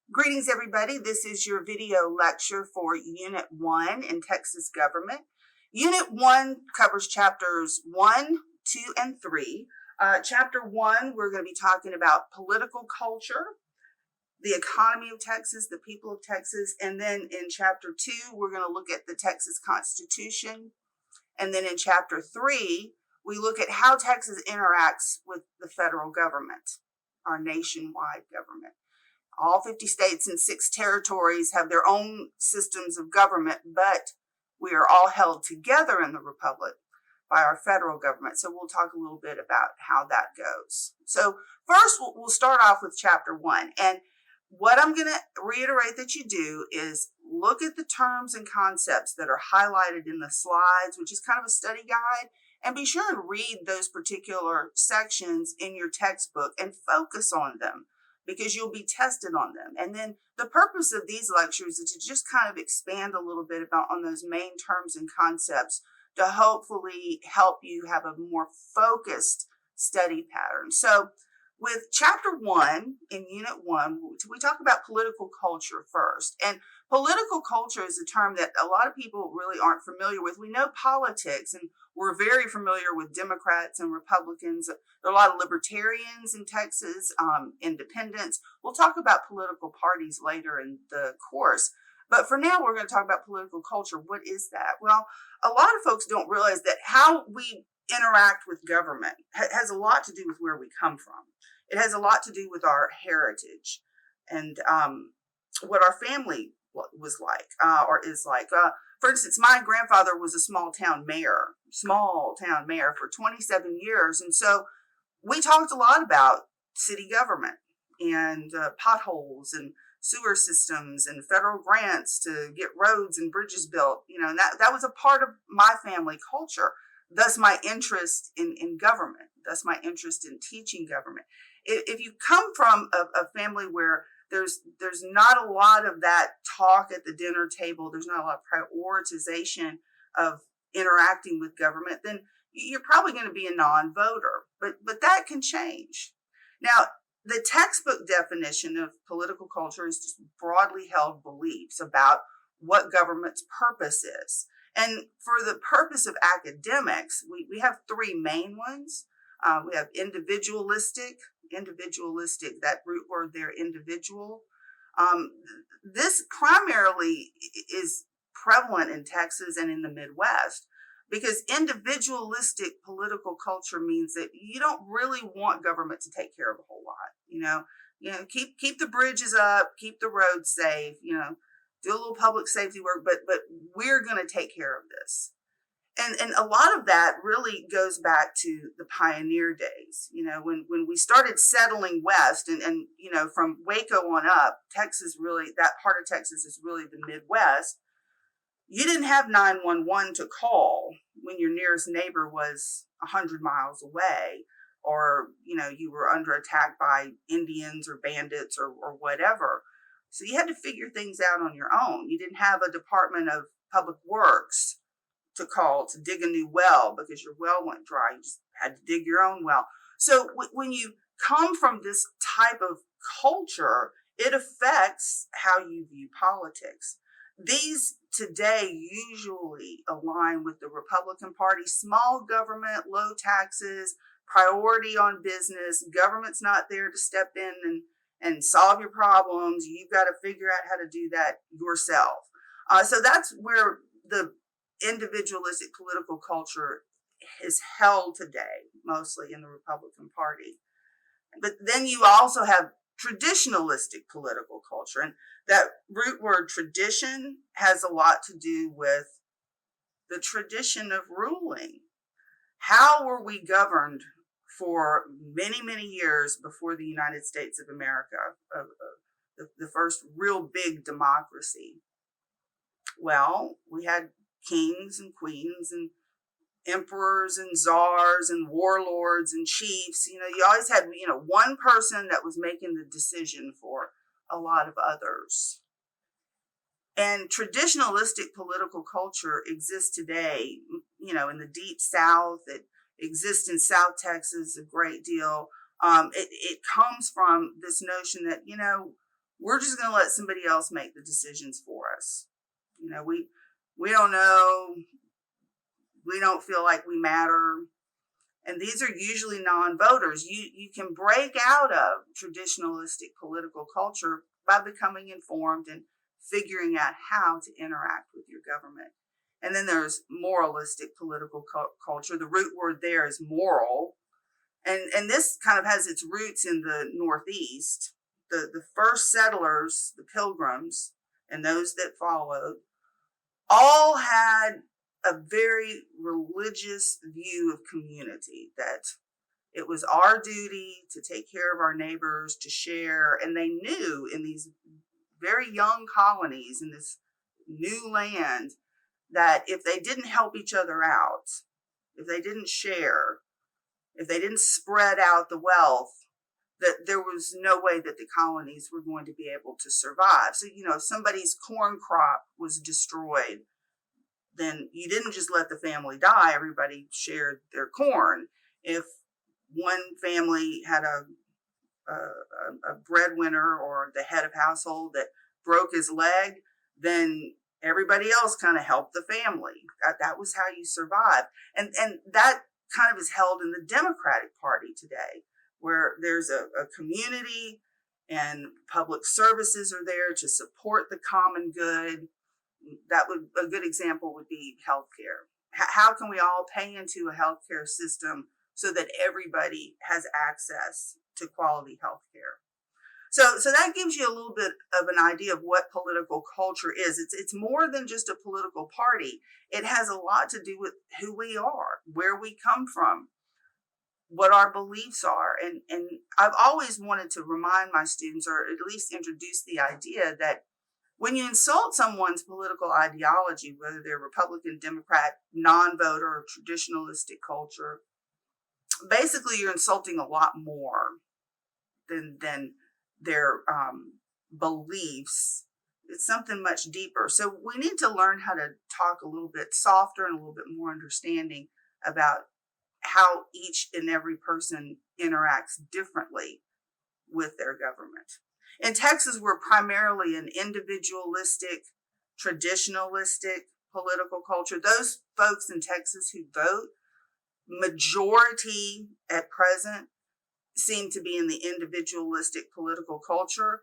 Greetings, everybody. This is your video lecture for Unit 1 in Texas Government. Unit 1 covers chapters 1, 2, and 3. Chapter 1, we're going to be talking about political culture, the economy of Texas, the people of Texas. And then in Chapter 2, we're going to look at the Texas Constitution. And then in Chapter 3, we look at how Texas interacts with the federal government, our nationwide government. All 50 states and 6 territories have their own systems of government, but we are all held together in the Republic by our federal government. So we'll talk a little bit about how that goes. So first, we'll start off with Chapter 1. And what I'm going to reiterate that you do is look at the terms and concepts that are highlighted in the slides, which is kind of a study guide, and be sure to read those particular sections in your textbook and focus on them, because you'll be tested on them. And then the purpose of these lectures is to just kind of expand a little bit on those main terms and concepts to hopefully help you have a more focused study pattern. So with Chapter 1 in Unit 1, we talk about political culture first. And political culture is a term that a lot of people really aren't familiar with. We know politics, and we're very familiar with Democrats and Republicans. There are a lot of libertarians in Texas, independents. We'll talk about political parties later in the course. But for now, we're going to talk about political culture. What is that? Well, a lot of folks don't realize that how we interact with government has a lot to do with where we come from. It has a lot to do with our heritage and what our family was like or is like. For instance, my grandfather was a small town mayor for 27 years. And so we talked a lot about city government and potholes and sewer systems and federal grants to get roads and bridges built. And that was a part of my family culture. Thus my interest in government, thus my interest in teaching government. If you come from a family where there's not a lot of that talk at the dinner table, there's not a lot of prioritization of interacting with government, then you're probably going to be a non-voter. But that can change. Now, the textbook definition of political culture is just broadly held beliefs about what government's purpose is. And for the purpose of academics, we have 3 main ones. We have individualistic, that root word there, individual. This primarily is prevalent in Texas and in the Midwest, because individualistic political culture means that you don't really want government to take care of a whole lot. Keep the bridges up, keep the roads safe, do a little public safety work, but we're going to take care of this. And a lot of that really goes back to the pioneer days, when we started settling west and from Waco on up, Texas really, that part of Texas is really the Midwest. You didn't have 911 to call when your nearest neighbor was 100 miles away, or, you were under attack by Indians or bandits or whatever. So you had to figure things out on your own. You didn't have a Department of Public Works to call to dig a new well because your well went dry. You just had to dig your own well. So when you come from this type of culture, it affects how you view politics. These today usually align with the Republican Party: small government, low taxes, priority on business. Government's not there to step in and solve your problems. You've got to figure out how to do that yourself. So that's where the individualistic political culture is held today, mostly in the Republican Party. But then you also have traditionalistic political culture. And that root word tradition has a lot to do with the tradition of ruling. How were we governed for many, many years before the United States of America, the first real big democracy? Well, we had kings and queens and emperors and czars and warlords and chiefs. You always had, one person that was making the decision for a lot of others. And traditionalistic political culture exists today, in the deep South. It exists in South Texas a great deal. It comes from this notion that, we're just going to let somebody else make the decisions for us. We don't know. We don't feel like we matter. And these are usually non-voters. You can break out of traditionalistic political culture by becoming informed and figuring out how to interact with your government. And then there's moralistic political culture. The root word there is moral. And this kind of has its roots in the Northeast. The first settlers, the Pilgrims, and those that followed, all had a very religious view of community, that it was our duty to take care of our neighbors, to share. And they knew in these very young colonies in this new land that if they didn't help each other out, if they didn't share, if they didn't spread out the wealth, that there was no way that the colonies were going to be able to survive. So, if somebody's corn crop was destroyed, then you didn't just let the family die. Everybody shared their corn. If one family had a breadwinner or the head of household that broke his leg, then everybody else kind of helped the family. That was how you survive. And that kind of is held in the Democratic Party today, where there's a community and public services are there to support the common good. A good example would be healthcare. How can we all pay into a healthcare system so that everybody has access to quality healthcare? So that gives you a little bit of an idea of what political culture is. It's more than just a political party. It has a lot to do with who we are, where we come from, what our beliefs are. And I've always wanted to remind my students, or at least introduce the idea that when you insult someone's political ideology, whether they're Republican, Democrat, non-voter, or traditionalistic culture, basically you're insulting a lot more than their beliefs. It's something much deeper. So we need to learn how to talk a little bit softer and a little bit more understanding about how each and every person interacts differently with their government. In Texas, we're primarily an individualistic, traditionalistic political culture. Those folks in Texas who vote, majority at present, seem to be in the individualistic political culture.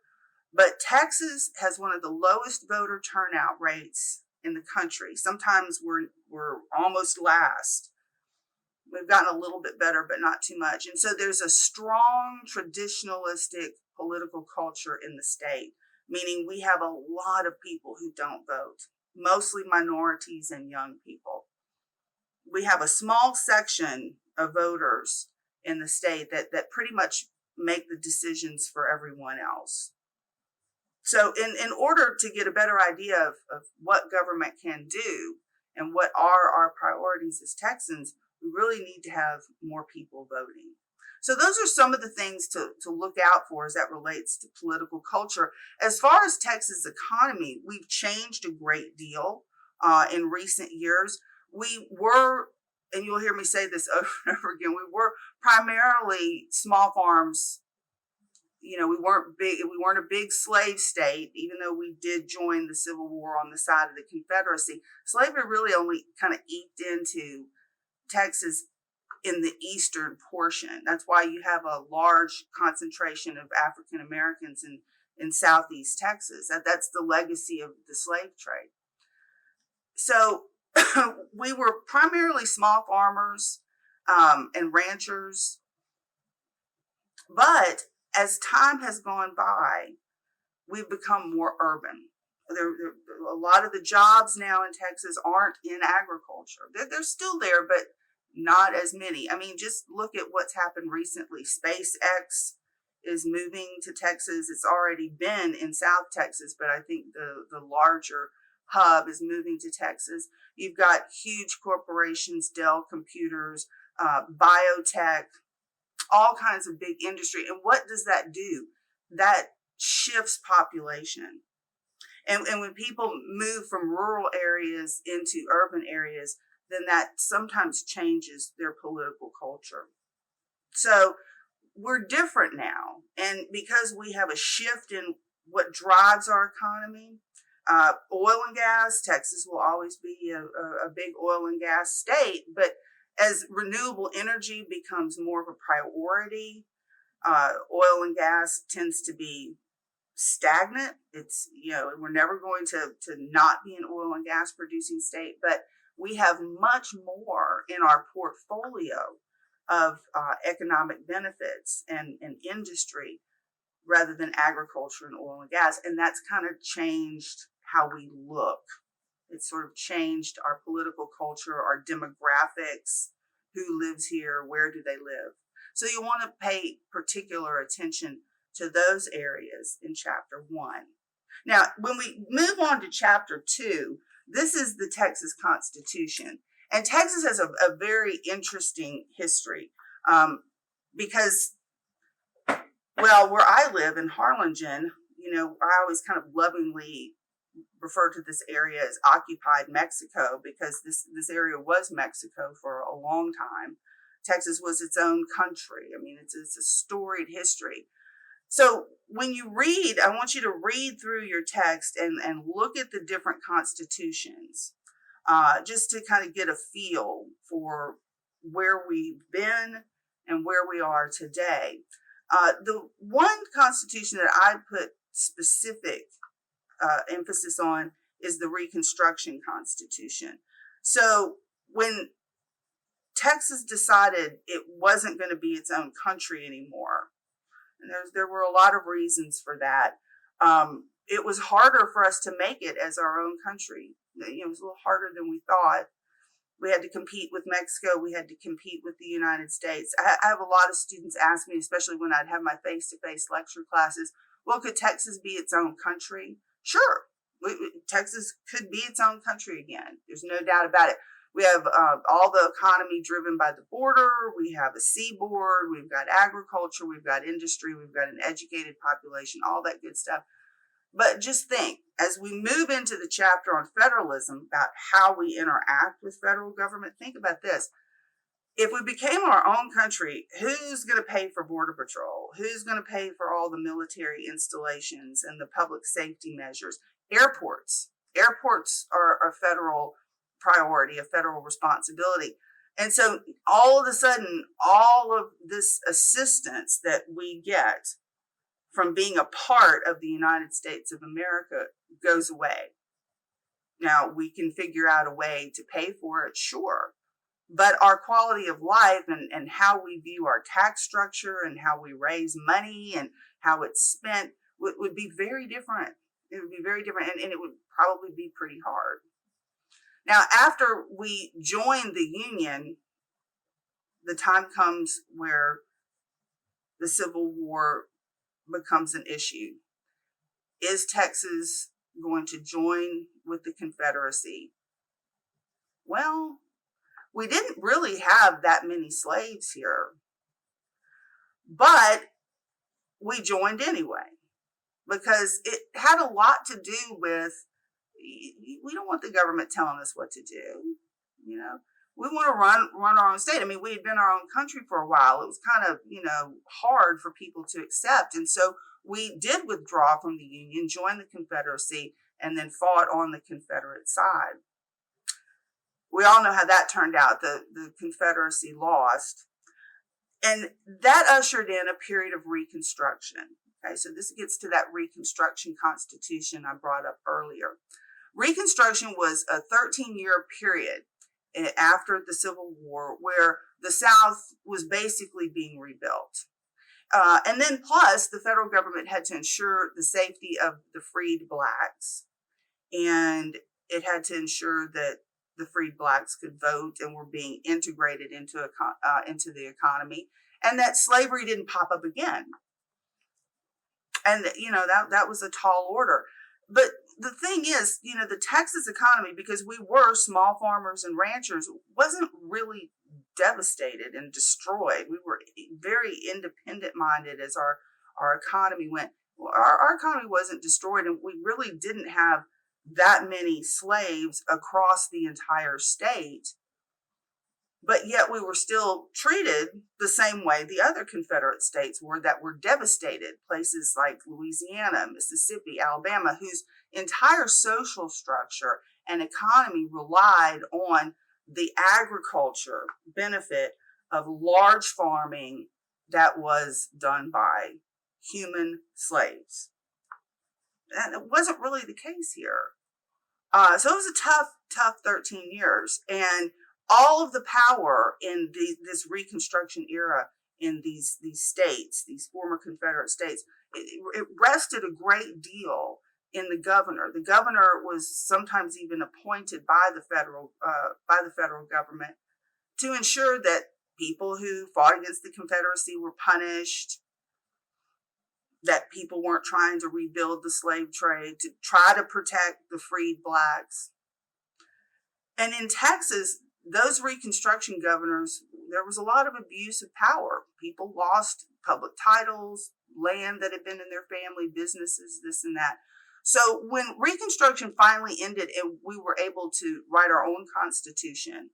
But Texas has one of the lowest voter turnout rates in the country. Sometimes we're almost last. We've gotten a little bit better, but not too much. And so there's a strong traditionalistic political culture in the state, meaning we have a lot of people who don't vote, mostly minorities and young people. We have a small section of voters in the state that pretty much make the decisions for everyone else. So in order to get a better idea of what government can do and what are our priorities as Texans, we really need to have more people voting. So those are some of the things to look out for as that relates to political culture. As far as Texas economy, we've changed a great deal in recent years. We were, and you'll hear me say this over and over again, we were primarily small farms. We weren't big. We weren't a big slave state, even though we did join the Civil War on the side of the Confederacy. Slavery really only kind of eked into Texas in the eastern portion. That's why you have a large concentration of African Americans in southeast Texas. That's the legacy of the slave trade. So we were primarily small farmers and ranchers. But as time has gone by, we've become more urban. A lot of the jobs now in Texas aren't in agriculture. They're still there, but not as many. I mean, just look at what's happened recently. SpaceX is moving to Texas. It's already been in South Texas, but I think the larger hub is moving to Texas. You've got huge corporations, Dell Computers, biotech, all kinds of big industry. And what does that do? That shifts population. And when people move from rural areas into urban areas, then that sometimes changes their political culture. So we're different now. And because we have a shift in what drives our economy. Oil and gas. Texas will always be a big oil and gas state, but as renewable energy becomes more of a priority, oil and gas tends to be stagnant. It's, we're never going to not be an oil and gas producing state, but we have much more in our portfolio of economic benefits and industry rather than agriculture and oil and gas. And that's kind of changed how we look. It's sort of changed our political culture, our demographics, who lives here, where do they live. So you want to pay particular attention to those areas in chapter 1. Now, when we move on to chapter 2, this is the Texas Constitution. And Texas has a very interesting history because, well, where I live in Harlingen, I always kind of lovingly refer to this area as occupied Mexico because this area was Mexico for a long time. Texas was its own country. I mean, it's a storied history. So when you read, I want you to read through your text and look at the different constitutions, just to kind of get a feel for where we've been and where we are today. The one constitution that I put specific emphasis on is the Reconstruction Constitution. So when Texas decided it wasn't going to be its own country anymore, and there were a lot of reasons for that. It was harder for us to make it as our own country. It was a little harder than we thought. We had to compete with Mexico. We had to compete with the United States. I have a lot of students ask me, especially when I'd have my face-to-face lecture classes, well, could Texas be its own country? Sure. Texas could be its own country again. There's no doubt about it. We have all the economy driven by the border. We have a seaboard. We've got agriculture. We've got industry. We've got an educated population, all that good stuff. But just think, as we move into the chapter on federalism, about how we interact with federal government, think about this. If we became our own country, who's going to pay for Border Patrol? Who's going to pay for all the military installations and the public safety measures? Airports. Airports are a federal priority, a federal responsibility. And so all of a sudden, all of this assistance that we get from being a part of the United States of America goes away. Now, we can figure out a way to pay for it, sure. But our quality of life and how we view our tax structure and how we raise money and how it's spent would be very different. It would be very different, and it would probably be pretty hard. Now, after we join the Union, the time comes where the Civil War becomes an issue. Is Texas going to join with the Confederacy? Well, we didn't really have that many slaves here, but we joined anyway because it had a lot to do with, we don't want the government telling us what to do. We want to run our own state. I mean, we had been our own country for a while. It was kind of, hard for people to accept. And so we did withdraw from the Union, join the Confederacy, and then fought on the Confederate side. We all know how that turned out. The Confederacy lost. And that ushered in a period of Reconstruction. Okay, so this gets to that Reconstruction Constitution I brought up earlier. Reconstruction was a 13-year period after the Civil War where the South was basically being rebuilt. And then plus, the federal government had to ensure the safety of the freed blacks. And it had to ensure that the freed blacks could vote and were being integrated into the economy, and that slavery didn't pop up again. And, that was a tall order. But the thing is, the Texas economy, because we were small farmers and ranchers, wasn't really devastated and destroyed. We were very independent-minded as our economy went. Our economy wasn't destroyed, and we really didn't have that many slaves across the entire state. but yet we were still treated the same way the other Confederate states were that were devastated. Places like Louisiana, Mississippi, Alabama, whose entire social structure and economy relied on the agriculture benefit of large farming that was done by human slaves. And it wasn't really the case here. So it was a tough 13 years. And all of the power in this Reconstruction era in these states, these former Confederate states, it rested a great deal in the governor. The governor was sometimes even appointed by the federal government to ensure that people who fought against the Confederacy were punished, that people weren't trying to rebuild the slave trade, to try to protect the freed blacks. And in Texas, those Reconstruction governors, there was a lot of abuse of power. People lost public titles, land that had been in their family, businesses, this and that. So when Reconstruction finally ended and we were able to write our own constitution,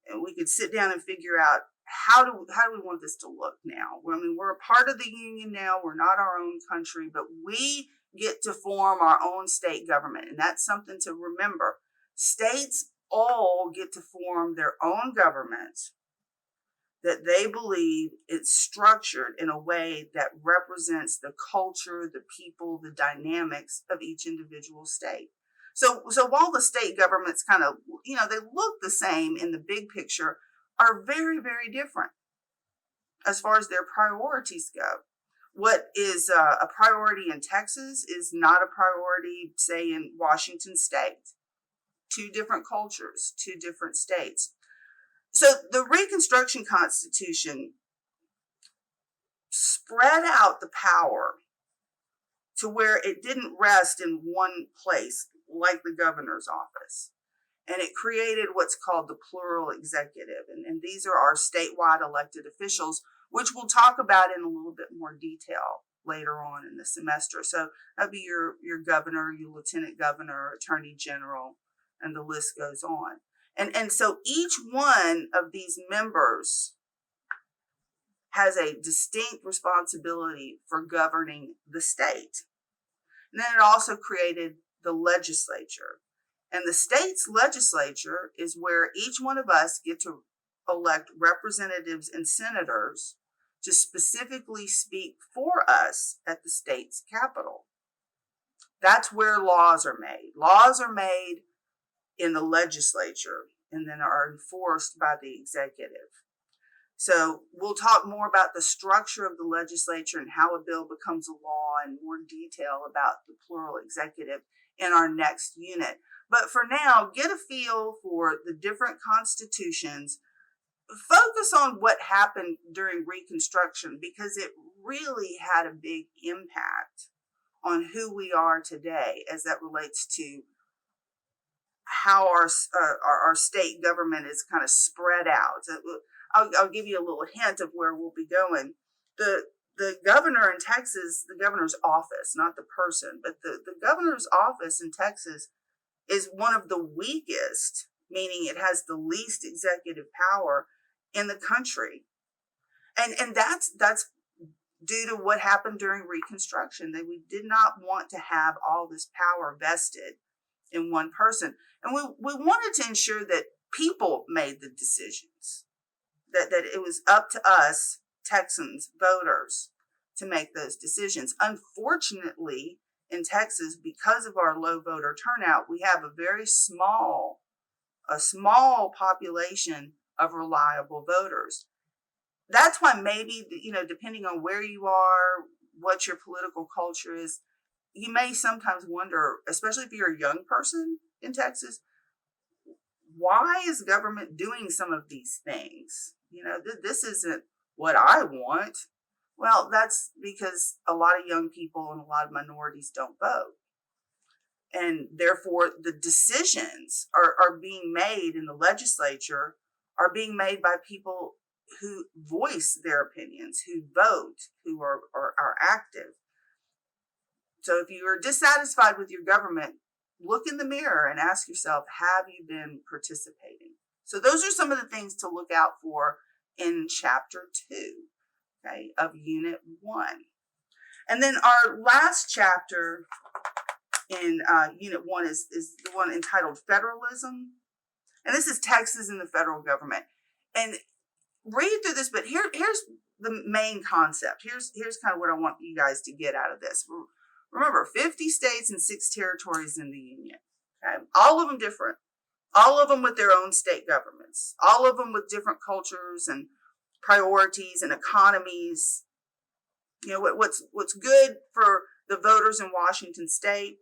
and we could sit down and figure out how do we want this to look now? I mean, we're a part of the Union now. We're not our own country, but we get to form our own state government. And that's something to remember. States all get to form their own government that they believe it's structured in a way that represents the culture, the people, the dynamics of each individual state. So while the state governments kind of, they look the same in the big picture, are very, very different as far as their priorities go. What is a priority in Texas is not a priority, say, in Washington State. Two different cultures, two different states. So the Reconstruction Constitution spread out the power to where it didn't rest in one place, like the governor's office. And it created what's called the plural executive. And these are our statewide elected officials, which we'll talk about in a little bit more detail later on in the semester. So that'd be your governor, your lieutenant governor, attorney general, and the list goes on. And so each one of these members has a distinct responsibility for governing the state. And then it also created the legislature. And the state's legislature is where each one of us get to elect representatives and senators to specifically speak for us at the state's capital. That's where laws are made. Laws are made in the legislature and then are enforced by the executive. So we'll talk more about the structure of the legislature and how a bill becomes a law and more detail about the plural executive in our next unit. But for now, get a feel for the different constitutions. Focus on what happened during Reconstruction because it really had a big impact on who we are today as that relates to how our state government is kind of spread out. I'll give you a little hint of where we'll be going. The governor in Texas, the governor's office, not the person, but the governor's office in Texas is one of the weakest, meaning it has the least executive power in the country. And that's due to what happened during Reconstruction. That we did not want to have all this power vested in one person. And we wanted to ensure that people made the decisions, that it was up to us, Texans, voters, to make those decisions. Unfortunately, in Texas, because of our low voter turnout, we have a very small population of reliable voters. That's why maybe, depending on where you are, what your political culture is, you may sometimes wonder, especially if you're a young person in Texas, why is government doing some of these things? This isn't what I want. Well, that's because a lot of young people and a lot of minorities don't vote. And therefore, the decisions are being made in the legislature are being made by people who voice their opinions, who vote, who are active. So if you are dissatisfied with your government, look in the mirror and ask yourself, have you been participating? So those are some of the things to look out for in chapter 2, okay, of unit 1. And then our last chapter in unit 1 is the one entitled Federalism. And this is Texas and the federal government. And read through this, but here's the main concept. Here's kind of what I want you guys to get out of this. Remember, 50 states and 6 territories in the Union. Okay? All of them different. All of them with their own state governments. All of them with different cultures and priorities and economies. You know, what's good for the voters in Washington state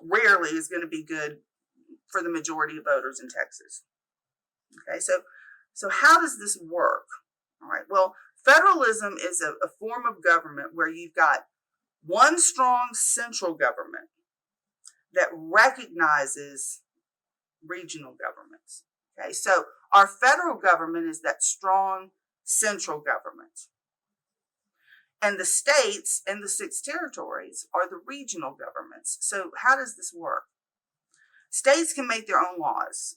rarely is going to be good for the majority of voters in Texas. Okay, so how does this work? All right, well, federalism is a form of government where you've got one strong central government that recognizes regional governments. Okay, so our federal government is that strong central government. And the states and the 6 territories are the regional governments. So how does this work? States can make their own laws,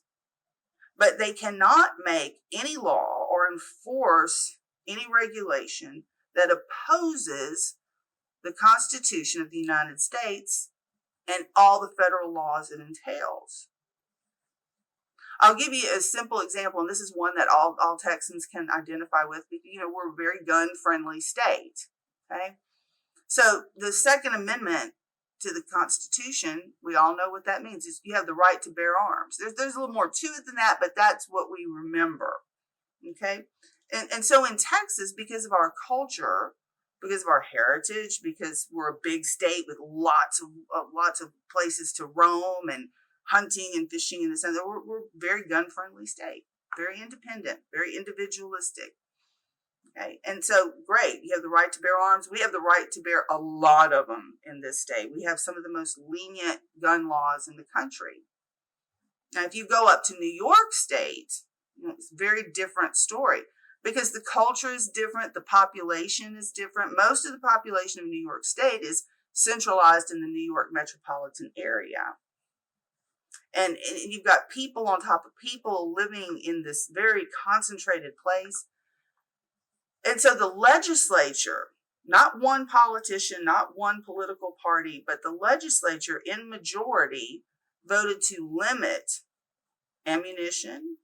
but they cannot make any law or enforce any regulation that opposes the Constitution of the United States and all the federal laws it entails. I'll give you a simple example, and this is one that all Texans can identify with. You know, we're a very gun-friendly state, okay? So the Second Amendment to the Constitution, we all know what that means, is you have the right to bear arms. There's a little more to it than that, but that's what we remember, okay? And so in Texas, because of our culture, because of our heritage, because we're a big state with lots of places to roam and hunting and fishing in the sense that we're a very gun-friendly state, very independent, very individualistic. Okay, and so great, you have the right to bear arms. We have the right to bear a lot of them in this state. We have some of the most lenient gun laws in the country. Now, if you go up to New York State, it's a very different story because the culture is different, the population is different. Most of the population of New York State is centralized in the New York metropolitan area. And you've got people on top of people living in this very concentrated place. And so the legislature, not one politician, not one political party, but the legislature in majority voted to limit ammunition,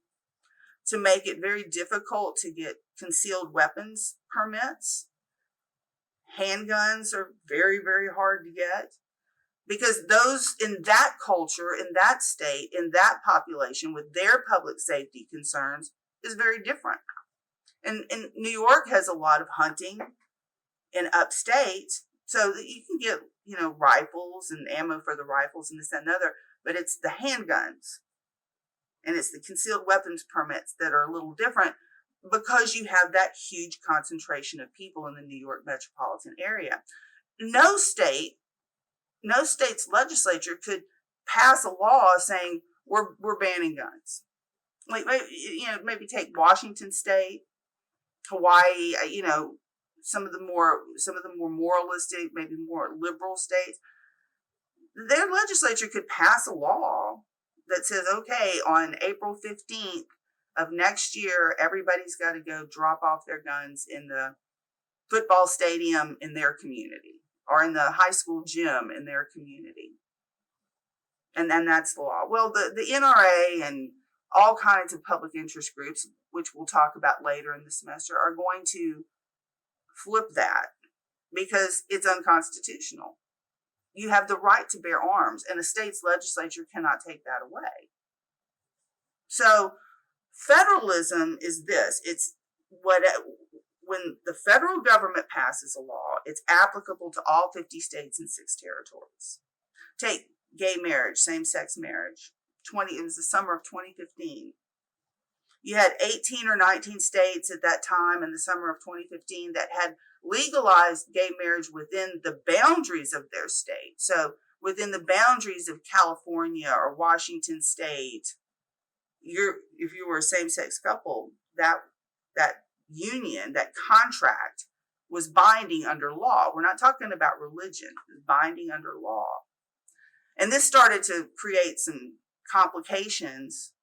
to make it very difficult to get concealed weapons permits. Handguns are very, very hard to get. Because those in that culture, in that state, in that population, with their public safety concerns, is very different. And New York has a lot of hunting in upstate, so that you can get, you know, rifles and ammo for the rifles and this, that, and other, but it's the handguns and it's the concealed weapons permits that are a little different because you have that huge concentration of people in the New York metropolitan area. No state's legislature could pass a law saying we're banning guns. Like, you know, maybe take Washington State, Hawaii, you know, some of the more moralistic, maybe more liberal states. Their legislature could pass a law that says, okay, on April 15th of next year, everybody's got to go drop off their guns in the football stadium in their community, or in the high school gym in their community. And then that's the law. Well, the NRA and all kinds of public interest groups, which we'll talk about later in the semester, are going to flip that because it's unconstitutional. You have the right to bear arms, and a state's legislature cannot take that away. So federalism is this. It's when the federal government passes a law, it's applicable to all 50 states and 6 territories. Take gay marriage, same-sex marriage. It was the summer of 2015. You had 18 or 19 states at that time in the summer of 2015 that had legalized gay marriage within the boundaries of their state. So within the boundaries of California or Washington State, if you were a same-sex couple, that union, that contract was binding under law. We're not talking about religion. It's binding under law. And this started to create some complications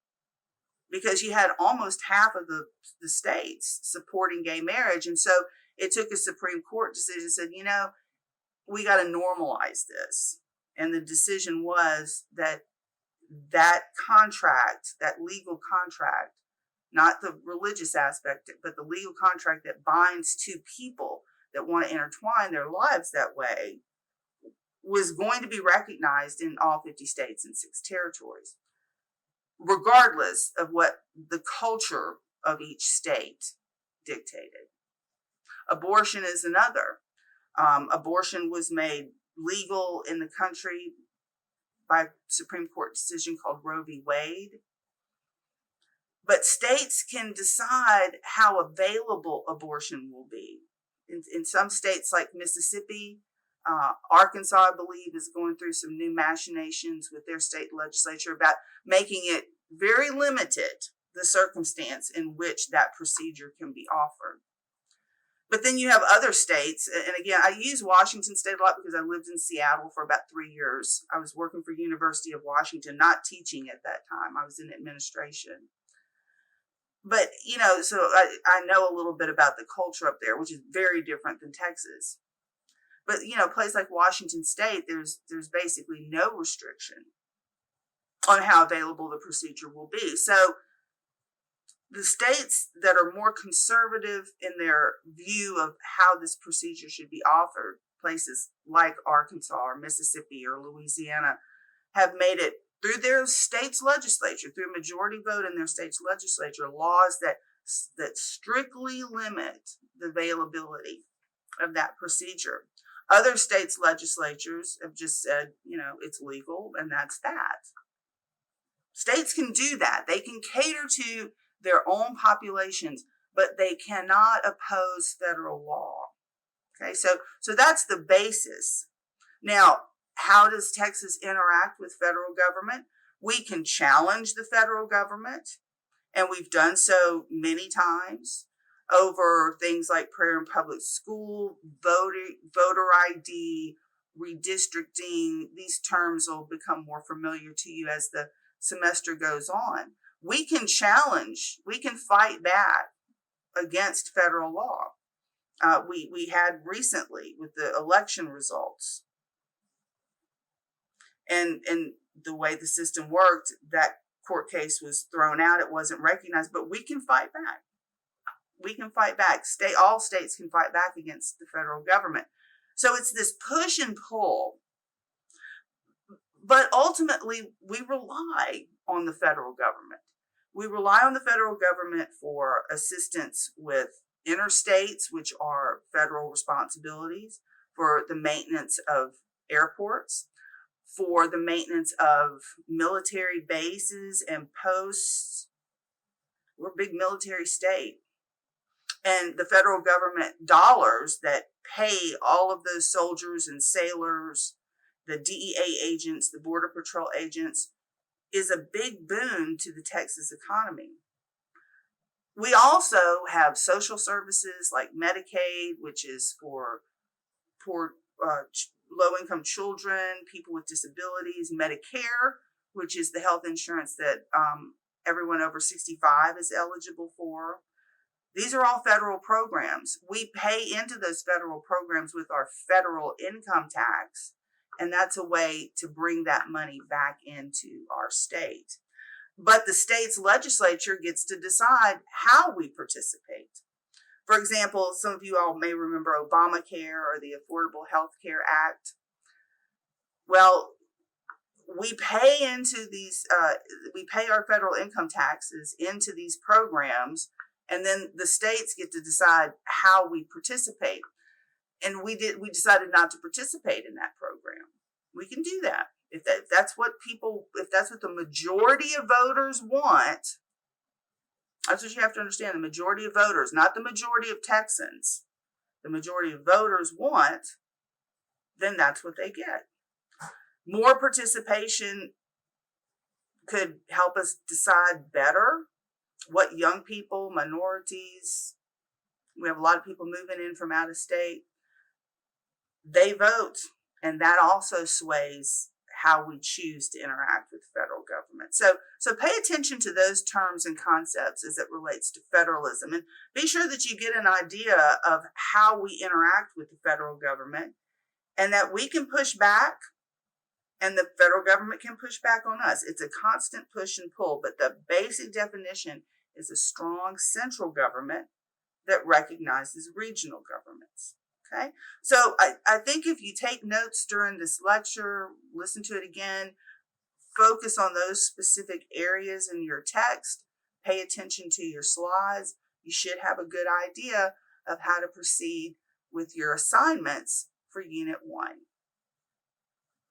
because you had almost half of the states supporting gay marriage. And so it took a Supreme Court decision, said, we got to normalize this. And the decision was that contract, that legal contract, not the religious aspect, but the legal contract that binds two people that want to intertwine their lives that way, was going to be recognized in all 50 states and 6 territories, regardless of what the culture of each state dictated. Abortion is another. Abortion was made legal in the country by a Supreme Court decision called Roe v. Wade. But states can decide how available abortion will be. In some states like Mississippi, Arkansas, I believe, is going through some new machinations with their state legislature about making it very limited, the circumstance in which that procedure can be offered. But then you have other states, and again, I use Washington State a lot because I lived in Seattle for about 3 years. I was working for University of Washington, not teaching at that time. I was in administration. But, so I know a little bit about the culture up there, which is very different than Texas. But, a place like Washington State, there's basically no restriction on how available the procedure will be. So the states that are more conservative in their view of how this procedure should be offered, places like Arkansas or Mississippi or Louisiana, have made it through their state's legislature, through a majority vote in their state's legislature, laws that strictly limit the availability of that procedure. Other states' legislatures have just said, it's legal, and that's that. States can do that. They can cater to their own populations, but they cannot oppose federal law. Okay, so that's the basis. Now, how does Texas interact with federal government? We can challenge the federal government, and we've done so many times over things like prayer in public school, voter ID, redistricting. These terms will become more familiar to you as the semester goes on. We can challenge, we can fight back against federal law. We had recently with the election results. And the way the system worked, that court case was thrown out. It wasn't recognized, but we can fight back. We can fight back. All states can fight back against the federal government. So it's this push and pull. But ultimately, we rely on the federal government. We rely on the federal government for assistance with interstates, which are federal responsibilities, for the maintenance of airports, for the maintenance of military bases and posts. We're a big military state. And the federal government dollars that pay all of those soldiers and sailors, the DEA agents, the Border Patrol agents, is a big boon to the Texas economy. We also have social services like Medicaid, which is for poor, low-income children, people with disabilities, Medicare, which is the health insurance that everyone over 65 is eligible for. These are all federal programs. We pay into those federal programs with our federal income tax, and that's a way to bring that money back into our state. But the state's legislature gets to decide how we participate. For example, some of you all may remember Obamacare or the Affordable Health Care Act. Well, we pay into these, we pay our federal income taxes into these programs, and then the states get to decide how we participate. And we decided not to participate in that program. We can do that. If that's what the majority of voters want, that's what you have to understand. The majority of voters, not the majority of Texans, the majority of voters want, then that's what they get. More participation could help us decide better what young people, minorities, we have a lot of people moving in from out of state, they vote, and that also sways how we choose to interact with the federal government. So pay attention to those terms and concepts as it relates to federalism, and be sure that you get an idea of how we interact with the federal government, and that we can push back and the federal government can push back on us. It's a constant push and pull, but the basic definition is a strong central government that recognizes regional governments. Okay, so I think if you take notes during this lecture, listen to it again, focus on those specific areas in your text, pay attention to your slides, you should have a good idea of how to proceed with your assignments for Unit 1.